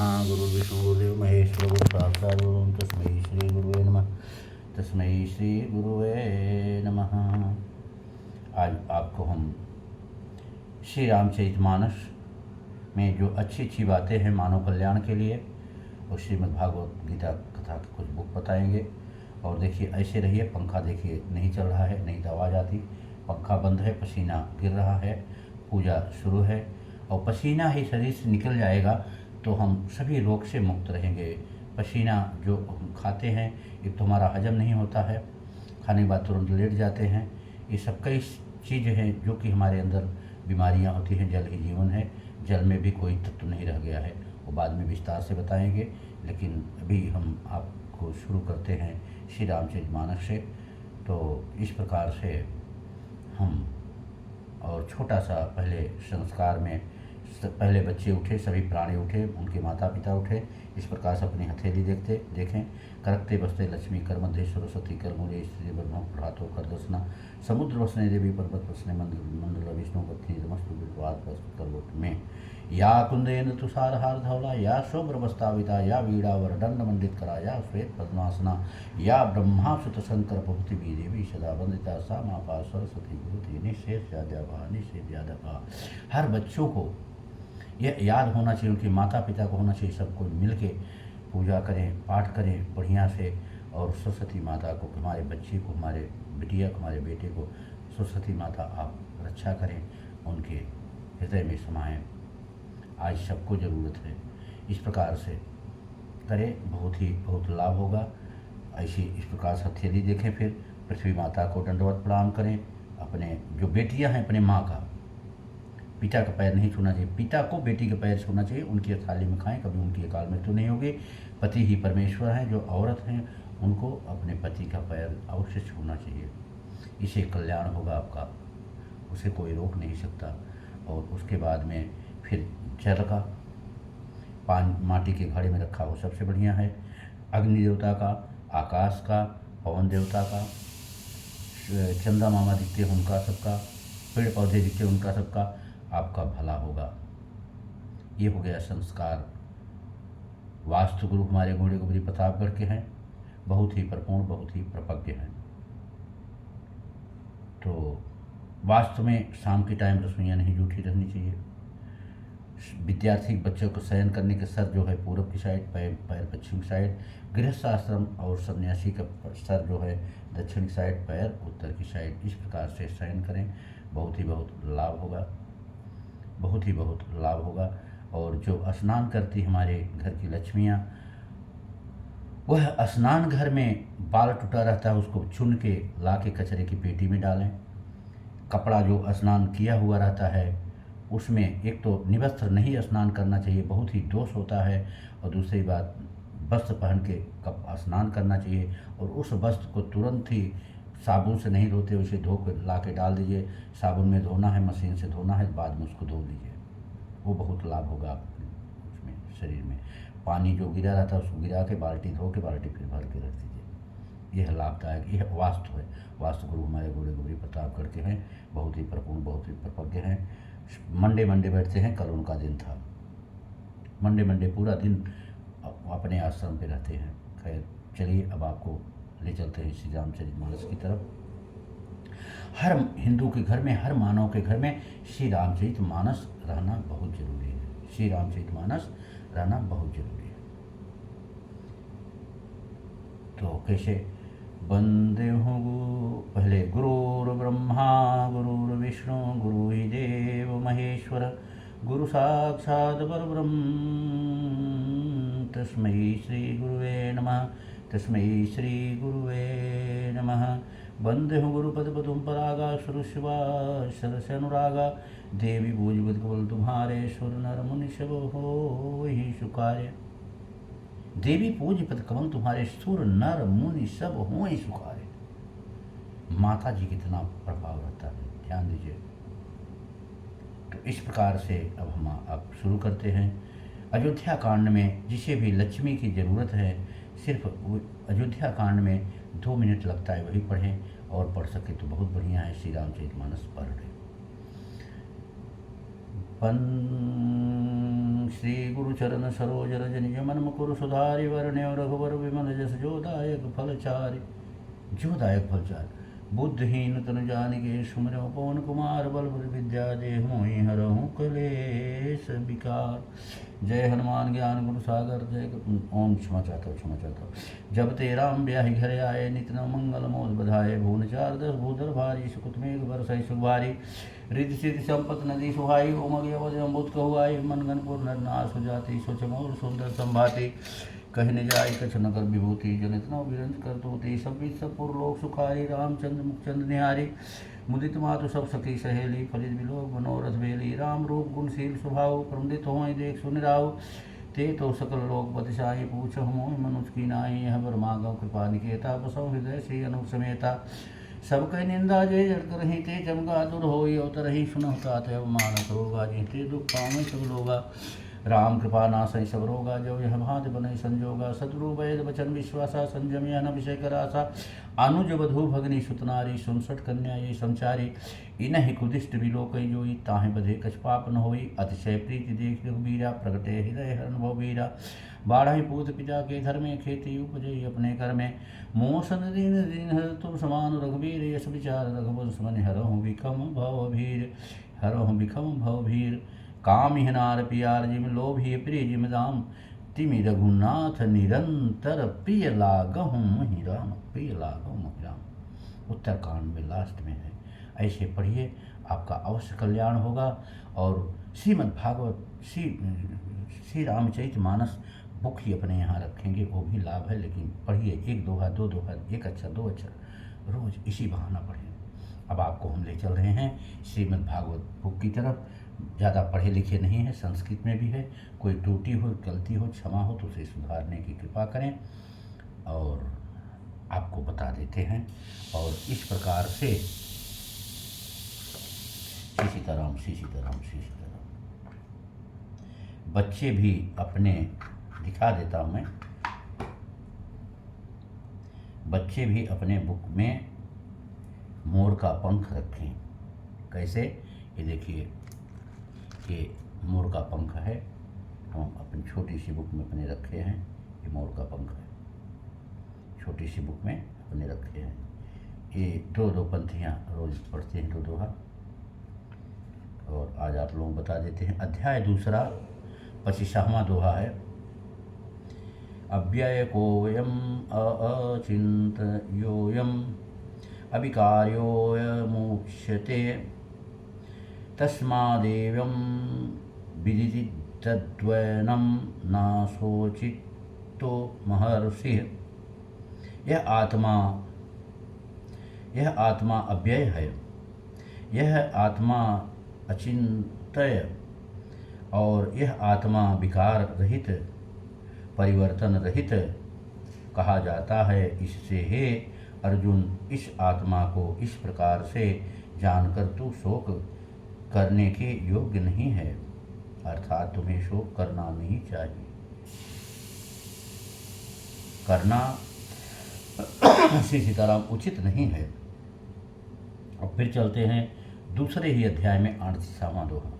गुरुर्विष्णु गुरुदेव महेश्वर गुरु साक्षात् गुरुः तस्मै श्री गुरुवे नमः। तस्मै श्री गुरुवे नमः। आज आपको हम श्री रामचरितमानस में जो अच्छी अच्छी बातें हैं मानव कल्याण के लिए और श्रीमद् भागवत गीता कथा की कुछ बुक बताएंगे। और देखिए ऐसे रहिए, पंखा देखिए नहीं चल रहा है, नहीं तो आवाज़ आती। पंखा बंद है, पसीना गिर रहा है, पूजा शुरू है और पसीना ही शरीर से निकल जाएगा तो हम सभी रोग से मुक्त रहेंगे। पसीना जो हम खाते हैं एक तो हमारा हजम नहीं होता है, खाने के बाद तुरंत लेट जाते हैं। ये सब कई चीज़ें हैं जो कि हमारे अंदर बीमारियां होती हैं। जल ही जीवन है, जल में भी कोई तत्व नहीं रह गया है, वो बाद में विस्तार से बताएंगे। लेकिन अभी हम आपको शुरू करते हैं श्री रामचरितमानस से। तो इस प्रकार से हम और छोटा सा पहले संस्कार में पहले बच्चे उठे, सभी प्राणी उठे, उनके माता पिता उठे। इस प्रकार से अपनी हथेली देखें। करकते बसते लक्ष्मी कर मध्य सरस्वती कर मूल्य स्त्री ब्रह्म प्रातो कर दर्शना समुद्र वसने देवी पर्वत वसने मंडल विष्णु पत्नी नमस्तु विवाद करवट में या कुंदेन्द्र तुषार हार धवला या शोभ्रवस्ताविता या वीड़ा वरदंड मंडित करा या श्वेत पद्मासना या ब्रह्मा सुत शंकर भक्ति भी देवी सदा वंदिता सा मापा सरस्वती भूति निशेष यादवा। हर बच्चों को यह याद होना चाहिए, उनके माता पिता को होना चाहिए, सबको मिल के पूजा करें, पाठ करें बढ़िया से। और सरस्वती माता को, हमारे बच्चे को, हमारे बिटिया को, हमारे बेटे को सरस्वती माता आप रक्षा करें, उनके हृदय में समाएं। आज सबको ज़रूरत है, इस प्रकार से करें, बहुत लाभ होगा। ऐसी इस प्रकार से हथेली देखें, फिर पृथ्वी माता को दंडवत प्रणाम करें। अपने जो बेटियां हैं अपने माँ का, पिता का पैर नहीं छूना चाहिए, पिता को बेटी का पैर छूना चाहिए। उनकी थाली में खाएं, कभी उनकी अकाल मृत्यु नहीं होगी। पति ही परमेश्वर हैं, जो औरत हैं उनको अपने पति का पैर अवश्य छूना चाहिए। इससे कल्याण होगा आपका, उसे कोई रोक नहीं सकता। और उसके बाद में फिर जल का पान माटी के घड़े में रखा हो सबसे बढ़िया है। अग्नि देवता का, आकाश का, पवन देवता का, चंदा मामा दिखते हैं उनका सबका, पेड़ पौधे दिखते हैं उनका सबका, आपका भला होगा। ये हो गया संस्कार। वास्तु गुरु हमारे घोड़े गोबरी प्रतापगढ़ के हैं, बहुत ही प्रपूर्ण, बहुत ही प्रपज्ञ हैं। तो वास्तु में शाम के टाइम रसोइयाँ नहीं जूठी रहनी चाहिए। विद्यार्थी बच्चों को शयन करने के सर जो है पूरब की साइड, पैर पश्चिम की साइड। गृहस्थ आश्रम और सन्यासी का सर जो है दक्षिण की साइड, पैर उत्तर की साइड। इस प्रकार से शयन करें, बहुत लाभ होगा, बहुत लाभ होगा। और जो स्नान करती हमारे घर की लक्ष्मियाँ, वह स्नान घर में बाल टूटा रहता है उसको चुन के ला के कचरे की पेटी में डालें। कपड़ा जो स्नान किया हुआ रहता है उसमें एक तो निवस्त्र नहीं स्नान करना चाहिए, बहुत ही दोष होता है। और दूसरी बात, वस्त्र पहन के स्नान करना चाहिए। और उस वस्त्र को तुरंत ही साबुन से नहीं धोते, उसे धो कर ला के डाल दीजिए। साबुन में धोना है, मशीन से धोना है, बाद में उसको धो दीजिए, वो बहुत लाभ होगा उसमें शरीर में। पानी जो गिरा रहता है उसको गिरा के बाल्टी धो के बाल्टी फिर भर के रख दीजिए। यह लाभदायक, यह वास्तु है। वास्तु गुरु हमारे घोड़े गोबरी प्रतापगढ़ के हैं, बहुत ही प्रपूर्ण, बहुत ही प्रपज्ञ हैं। मंडे बैठते हैं, कल उनका दिन था। मंडे पूरा दिन अपने आश्रम पे रहते हैं। खैर चलिए, अब आपको ले चलते हैं श्री रामचरितमानस की तरफ। हर हिंदू के घर में, हर मानव के घर में श्री रामचरितमानस रहना बहुत जरूरी है। श्री रामचरितमानस रहना बहुत जरूरी है। तो कैसे वंदे हूँ पहले गुरुर् ब्रह्मा गुरुर्विष्णु गुरु ही देव महेश्वर गुरु साक्षात् परब्रह्म तस्मै श्री गुरुवे नमः। तस्मै श्री गुरुवे नमः। वंदे हूँ गुरुपद पदुम परागा सुरशिवा सरस अनुरागा देवी पूजपद कबल तुम्हारे सुर नर मुनि सब हो ही सुखार्य। देवी पूज्य पद कमल तुम्हारे, सुर नर मुनि सब हो ही सुखारे। माता जी कितना प्रभाव रहता है, ध्यान दीजिए। तो इस प्रकार से अब शुरू करते हैं। अयोध्या कांड में जिसे भी लक्ष्मी की ज़रूरत है, सिर्फ अयोध्या कांड में 2 मिनट लगता है, वही पढ़ें। और पढ़ सके तो बहुत बढ़िया है। श्री रामचरितमानस पढ़ रहे। श्री गुरुचरण सरोज रज निज मन मुकुर सुधारि वरण्य रघुवर विमल जस जोदायक फलचारि जोदायक फलचारि बुद्धिहीन तनु जानिके सुमिरौ पवन कुमार बल विद्या देहु हरहु कलेश विकार। जय हनुमान ज्ञान गुण सागर जय। ओम क्षमा चाहता हूँ। जब ते राम ब्याहि घर आए नित न मंगल मोद बधाए भुवन चार दस भूधर भारी सुकुत मेघ बरसई सुभारी रिद्धि सिद्धि संपत नदी सुहाई उमग अवध अम्बुत कहुआई मनगनपुर नर नाश जाति सोच मोर सुंदर संभाति कहने जाय कछ नगर विभूति जन इतना विरंज कर तोती सब पुर लोक सुखारी रामचंद्र मुखचंद्र निहारी मुदित मातु सब सखी सहेली फलित विलोक मनोरथ बेली राम रूप गुणशील स्वभाव प्रमुदित हो देख सुनिराव ते तो सकल लोक पतिशाही पूछ मोहि मनुष की नाई यह बर मांगव कृपा निकेता बसव हृदय से अनुप समेता सब कह निंदा जय जड़ रही ते चमका दुर हो अवतर ही सुनह तात मानस होगा जीते दुख पावे सब लोगा राम कृपा नासई सब रोगा जो यह भांति बने संजोगा शत्रु वैद वचन विश्वासा संयम यह न विषय करासा अनुज वधु भगनी सुतनारी 67 कन्या ये संचारी इन्हि कुदिष्ट विलोकई जोई ताहे बधे कछ पाप न होई अतिशय प्रीति देख रघुबीरा प्रगटे हृदय अनुभव बीरा बाढ़ पूत पिता के धर्मे खेती उपजई अपने कर में मोसन दीन दीन हर तुम समान रघुबीर यश विचार रघुवंश मन हरहु बिखम भव भीर काम हिनार पियार जिम लोभ ही प्रिय जिम दाम तिमि रघुनाथ निरंतर प्रिय लागहु मोहि राम उत्तरकांड में लास्ट में है। ऐसे पढ़िए आपका अवश्य कल्याण होगा। और श्रीमद् भागवत श्री रामचरित मानस बुक ही अपने यहाँ रखेंगे, वो भी लाभ है। लेकिन पढ़िए 1 दोहा 2 दोहा 1 अक्षर 2 अक्षर रोज इसी बहाना पढ़ें। अब आपको हम ले चल रहे हैं श्रीमद् भागवत बुक की तरफ। ज़्यादा पढ़े लिखे नहीं है, संस्कृत में भी है। कोई त्रुटि हो गलती हो क्षमा हो तो उसे सुधारने की कृपा करें और आपको बता देते हैं। और इस प्रकार से सीताराम बच्चे भी अपने दिखा देता हूँ मैं, बच्चे भी अपने बुक में मोर का पंख रखें। कैसे? ये देखिए, ये मोर का पंख है, हम अपनी छोटी सी बुक में अपने रखे हैं। ये मोर का पंख है, छोटी सी बुक में अपने रखे हैं। ये 2 पंक्तियाँ रोज पढ़ते हैं, 2 दोहा। और आज आप लोगों को बता देते हैं। अध्याय 2 25वां दोहा है। अव्यय कोयम अचिंत योयम अविकार्योयमुच्यते तस्मादेवं विदिति तद्वयनं नाशोचितो महर्षिः। यह आत्मा अव्यय है, यह आत्मा अचिंत्य और यह आत्मा विकार रहित परिवर्तन रहित कहा जाता है। इससे हे अर्जुन, इस आत्मा को इस प्रकार से जानकर तू शोक करने के योग्य नहीं है, अर्थात तुम्हें शोक करना नहीं चाहिए। करना श्री सीताराम उचित नहीं है। अब फिर चलते हैं दूसरे ही अध्याय में 38वां दोहा।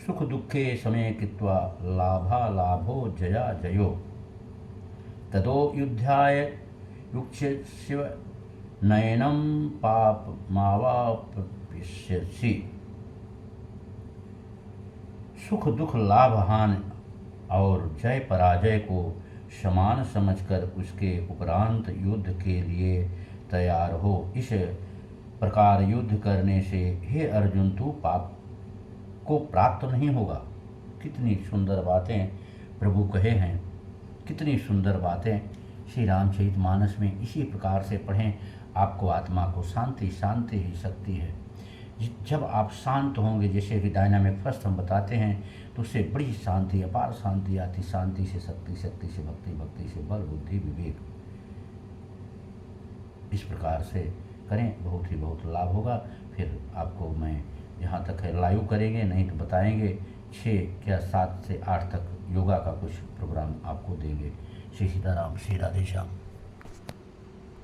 सुख दुखे समय कृत्वा लाभा लाभो जया जयो तदो युद्धाय युक्ष्य नयनम पाप मावाप्यसि। सुख दुख लाभ हानि और जय पराजय को समान समझकर उसके उपरांत युद्ध के लिए तैयार हो। इस प्रकार युद्ध करने से हे अर्जुन तू पाप को प्राप्त नहीं होगा। कितनी सुंदर बातें प्रभु कहे हैं, कितनी सुंदर बातें श्री रामचरित मानस में। इसी प्रकार से पढ़ें, आपको आत्मा को शांति ही शक्ति है। जब आप शांत होंगे, जैसे कि डायनामिक फर्स्ट हम बताते हैं, तो उससे बड़ी शांति, अपार शांति आती। शांति से शक्ति, शक्ति से भक्ति, भक्ति से बल, बुद्धि, विवेक। इस प्रकार से करें, बहुत लाभ होगा। फिर आपको मैं यहाँ तक है लाइव करेंगे, नहीं तो बताएंगे 6 या 7 से 8 तक योगा का कुछ प्रोग्राम आपको देंगे। श्री सीताराम, श्री राधे श्याम।